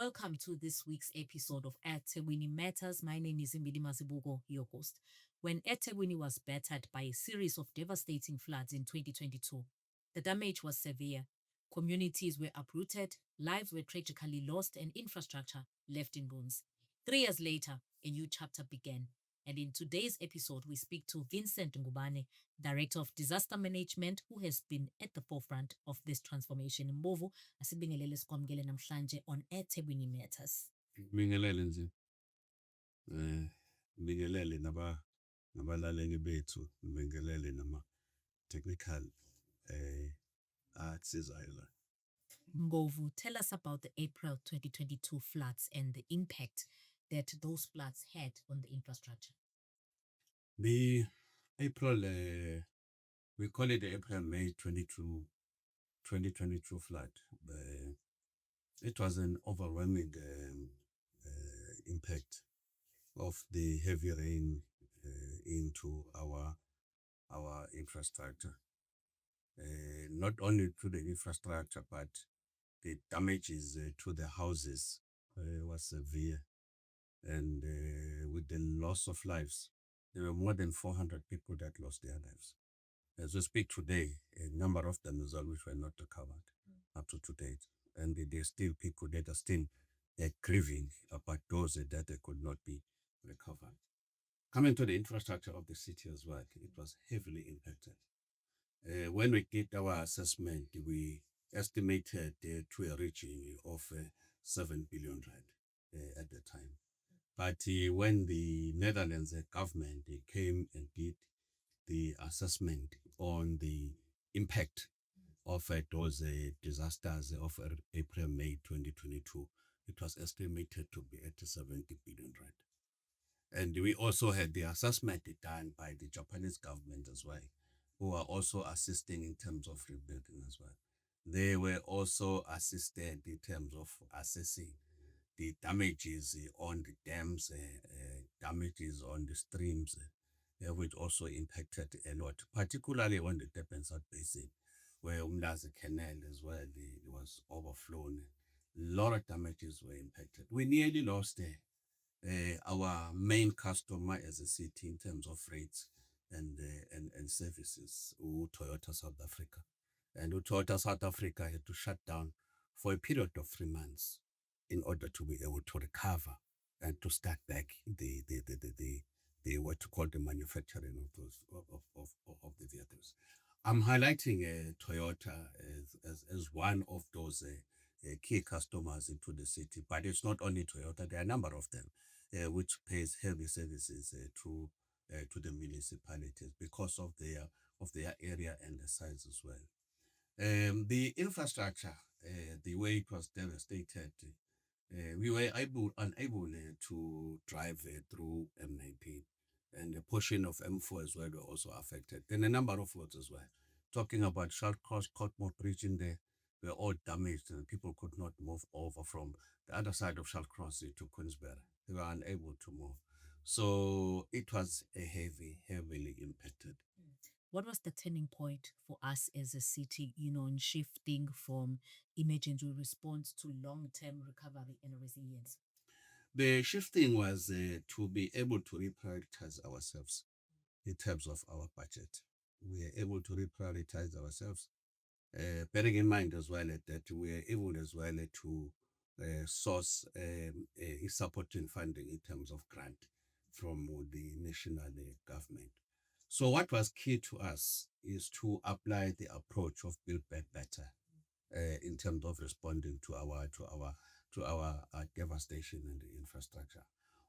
Welcome to this week's episode of EThekwini Matters. My name is Imbili Mazibuko, your host. When EThekwini was battered by a series of devastating floods in 2022, the damage was severe. Communities were uprooted, lives were tragically lost, and infrastructure left in ruins. 3 years later, a new chapter began. And in today's episode, we speak to Vincent Ngubane, Director of Disaster Management, who has been at the forefront of this transformation. Mbovu, asibingelele sikwamukele namhlanje on EThekwini Matters. Ngibingelele nje. Ngibingelele nabalaleli bethu, ngibingelele nama technical artsizayo la. Mbovu, tell us about the April 2022 floods and the impact that those floods had on the infrastructure. The April, we call it the April-May 2022 flood. It was an overwhelming impact of the heavy rain into our infrastructure. Not only to the infrastructure, but the damages to the houses was severe. And with the loss of lives, there were more than 400 people that lost their lives. As we speak today, a number of them as well which were not recovered up to date. And there's still people that are still grieving about those that they could not be recovered. Coming to the infrastructure of the city as well, it was heavily impacted. When we did our assessment, we estimated to a region of 7 billion rand at the time. But when the Netherlands government came and did the assessment on the impact of those disasters of April-May 2022, it was estimated to be at 70 billion rand. And we also had the assessment done by the Japanese government as well, who are also assisting in terms of rebuilding as well. They were also assisted in terms of assessing the damages on the dams, damages on the streams, which also impacted a lot, particularly on the Durban South Basin, where Umlazi Canal as well was overflown. A lot of damages were impacted. We nearly lost our main customer as a city in terms of rates and services, Toyota South Africa. And Toyota South Africa had to shut down for a period of 3 months in order to be able to recover and to start back the what you call the manufacturing of those of the vehicles. I'm highlighting Toyota as one of those key customers into the city, but it's not only Toyota. There are a number of them which pays heavy services to the municipalities because of their area and the size as well. The infrastructure, the way it was devastated, we were unable to drive through M19, and a portion of M4 as well were also affected. Then a number of roads as well. Talking about Shallcross, Cottmore Bridge in there, were all damaged and people could not move over from the other side of Shallcross to Queensbury. They were unable to move. So it was a heavily impacted. What was the turning point for us as a city, in shifting from emergency response to long-term recovery and resilience? The shifting was to be able to reprioritize ourselves in terms of our budget. We are able to reprioritize ourselves, bearing in mind as well that we are able as well to source supporting funding in terms of grant from the national government. So what was key to us is to apply the approach of build back better in terms of responding to our devastation in the infrastructure.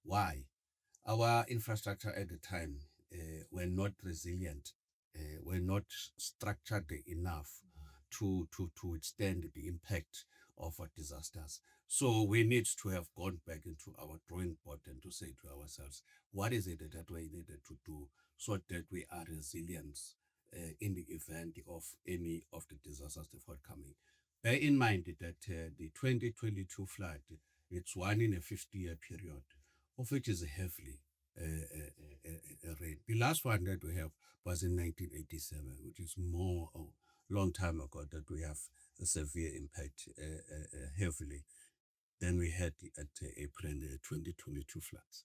Why? Our infrastructure at the time were not resilient, were not structured enough to withstand the impact of disasters. So we need to have gone back into our drawing board and to say to ourselves, what is it that we needed to do so that we are resilient in the event of any of the disasters forthcoming. Bear in mind that the 2022 flood, it's one in a 50-year period, of which is heavily rain. The last one that we have was in 1987, which is more long time ago that we have a severe impact heavily. than we had at April 2022 floods.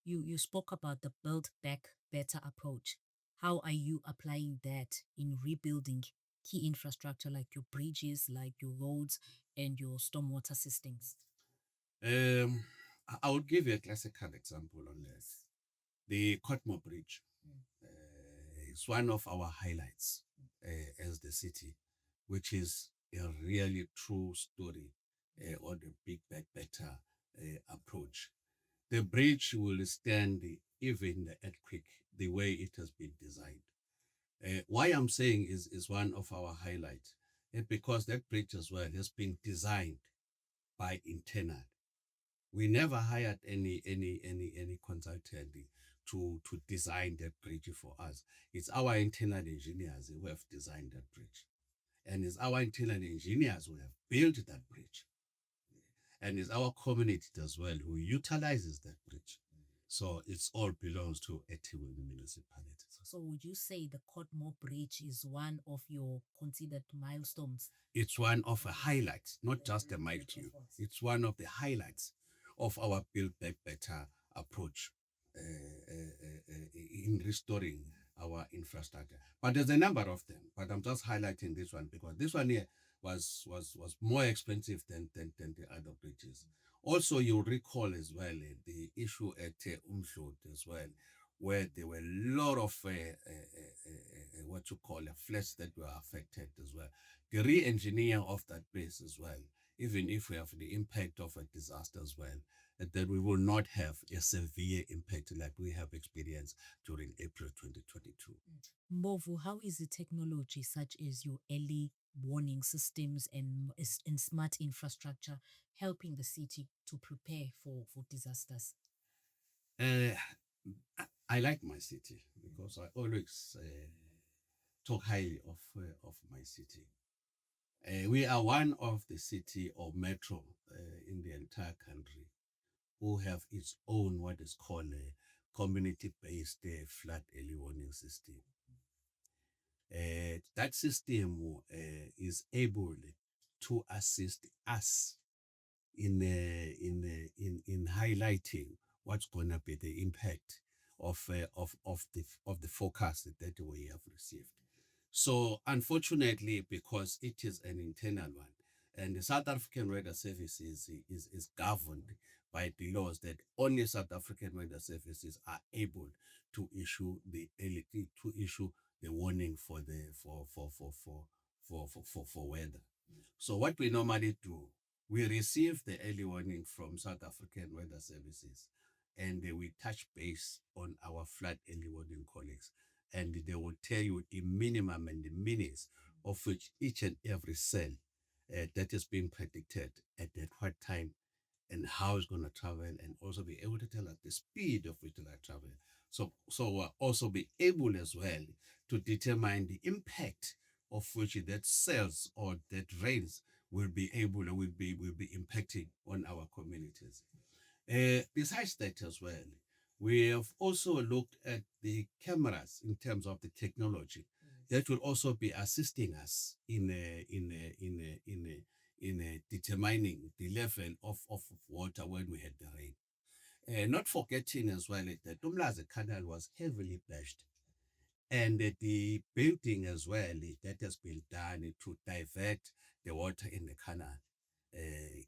You spoke about the build back better approach. How are you applying that in rebuilding key infrastructure like your bridges, like your roads, and your stormwater systems? I would give you a classical example on this. The Cotmore Bridge is one of our highlights as the city, which is a really true story on the big back better approach. The bridge will stand even the earthquake the way it has been designed. Why I'm saying is one of our highlights, because that bridge as well has been designed by internal. We never hired any consultant to design that bridge for us. It's our internal engineers who have designed that bridge, and it's our internal engineers who have built that bridge, and it's our community as well who utilizes that bridge. So it's all belongs to EThekwini municipality. So would you say the Cotmore Bridge is one of your considered milestones? It's one of the highlights, not just a milestone. It's one of the highlights of our Build Back Better approach in restoring our infrastructure. But there's a number of them. But I'm just highlighting this one because this one here was more expensive than the other bridges. Also, you'll recall as well the issue at Umhlot as well, where there were a lot of what you call floods that were affected as well. The re-engineer of that place as well, even if we have the impact of a disaster as well, that we will not have a severe impact like we have experienced during April 2022. Mbovu, how is the technology such as your early warning systems and smart infrastructure helping the city to prepare for disasters? I like my city because I always talk highly of my city. We are one of the city or metro in the entire country who have its own what is called a community-based flood early warning system. That system is able to assist us in highlighting what's going to be the impact of the forecast that we have received. So unfortunately, because it is an internal one, and the South African Weather Service is governed by the laws that only South African Weather Services are able to issue the warning for weather. So what we normally do, we receive the early warning from South African Weather Services, and we touch base on our flood early warning colleagues, and they will tell you the minimum and the minutes of which each and every cell that is being predicted at what time and how it's going to travel, and also be able to tell us the speed of which they are traveling. So we'll also be able as well to determine the impact of which that cells or that rains will be impacting on our communities. Besides that as well, we have also looked at the cameras in terms of the technology that will also be assisting us in determining the level of water when we had the rain. Not forgetting as well that Umlazi Canal was heavily bashed, and the building as well that has been done to divert the water in the canal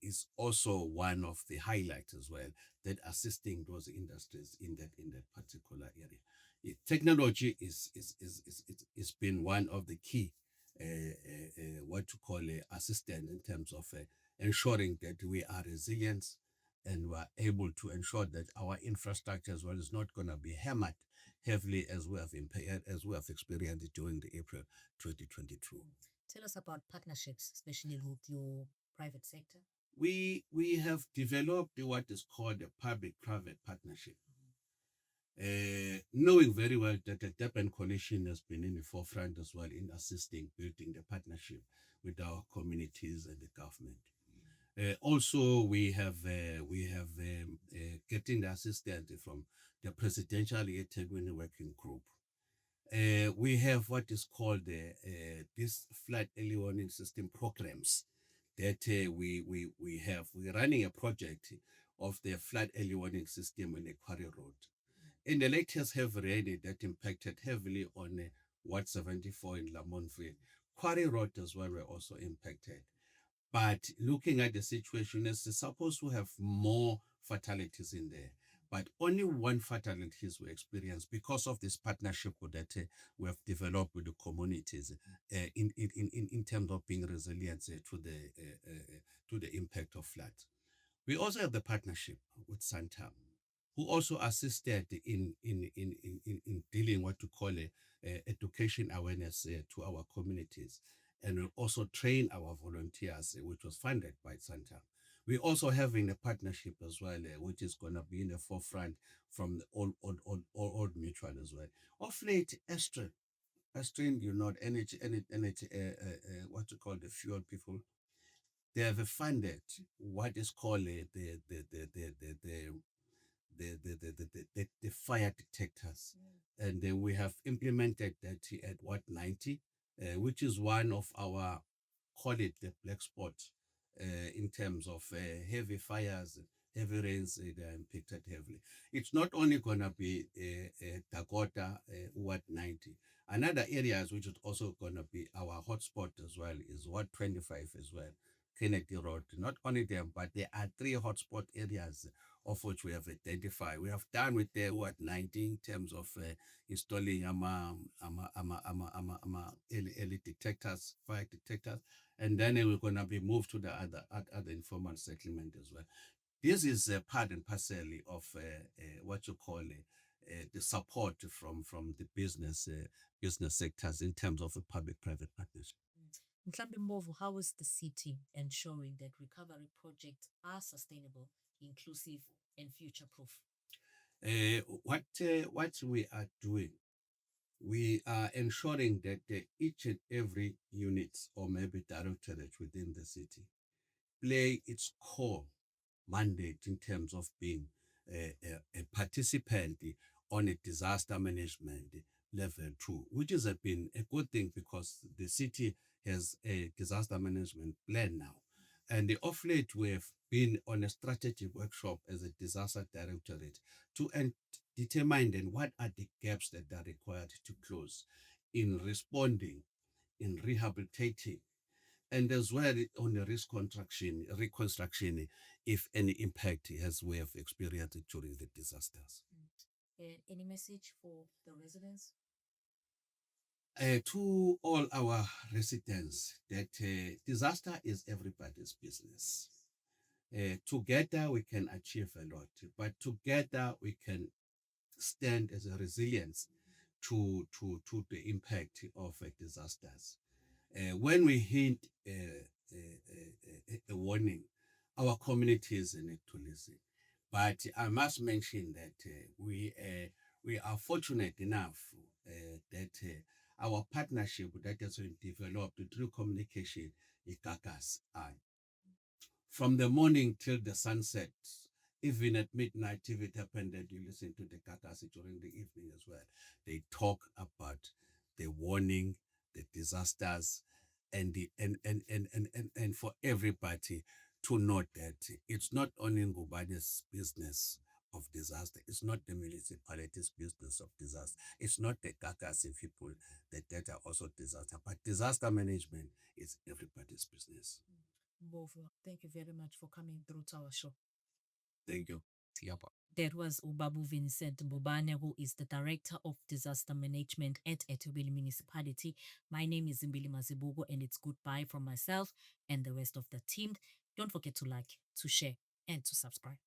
is also one of the highlights as well, that assisting those industries in that particular area. Technology is been one of the key what to call assistant in terms of ensuring that we are resilient and we are able to ensure that our infrastructure as well is not going to be hammered heavily as we have experienced during the April 2022. Tell us about partnerships, especially with your private sector. We have developed what is called a public-private partnership. Knowing very well that the Durban Coalition has been in the forefront as well in assisting building the partnership with our communities and the government. Also, we have getting the assistance from the Presidential EThekwini Working Group. We have what is called this flood early warning system programs that we're running a project of the flood early warning system on the Quarry Road. In the latest heavy rain that impacted heavily on Ward 74 in Lamontville, Quarry Road as well were also impacted. But looking at the situation, it's supposed to have more fatalities in there. But only one fatalities were experienced because of this partnership that we have developed with the communities in terms of being resilient to the impact of floods. We also have the partnership with Santam, who also assisted in dealing what to call education awareness to our communities, and we also train our volunteers, which was funded by Santam. We're also having a partnership as well, which is going to be in the forefront from the old mutual as well. Of late, Estrin, you know, energy, what you call the fuel people, they have funded what is called the fire detectors. And then we have implemented that at what 90, which is one of our, call it the black spot, in terms of heavy fires, heavy rains, they are impacted heavily. It's not only going to be Dakota, Ward 90. Another areas which is also going to be our hotspot as well is Ward 25 as well, Kennedy Road. Not only them, but there are 3 hotspot areas of which we have identified. We have done with the Ward 90 in terms of installing early detectors, fire detectors, and then we're going to be moved to the other informal settlement as well. This is part and parcel of what you call the support from the business sectors in terms of a public-private partnership. Mhlambe Mbovu, how is the city ensuring that recovery projects are sustainable, inclusive, and future-proof? What we are doing, we are ensuring that each and every unit or maybe directorate within the city play its core mandate in terms of being a participant on a disaster management level 2, which has been a good thing because the city has a disaster management plan now. And of late, we have been on a strategic workshop as a disaster directorate to determine then what are the gaps that are required to close in responding, in rehabilitating, and as well on the reconstruction, if any impact as we have experienced during the disasters. Any message for the residents? To all our residents, that disaster is everybody's business. Together we can achieve a lot, but together we can stand as a resilience to the impact of disasters. When we hint a warning, our communities need to listen. But I must mention that we are fortunate enough that our partnership that has been developed through communication in Kakas, from the morning till the sunset, even at midnight, if it happened that you listen to the Kakas during the evening as well, they talk about the warning, the disasters, and for everybody to know that it's not only Ngubane's business of disaster, it's not the municipality's business of disaster, it's not the Kakasi people that are also disaster, but disaster management is everybody's business. Mbovu, thank you very much for coming through to our show. Thank you. That was Ubabu Vincent Ngubane, who is the Director of Disaster Management at eThekwini Municipality. My name is Zimbili Mazibuko, and it's goodbye from myself and the rest of the team. Don't forget to like, to share, and to subscribe.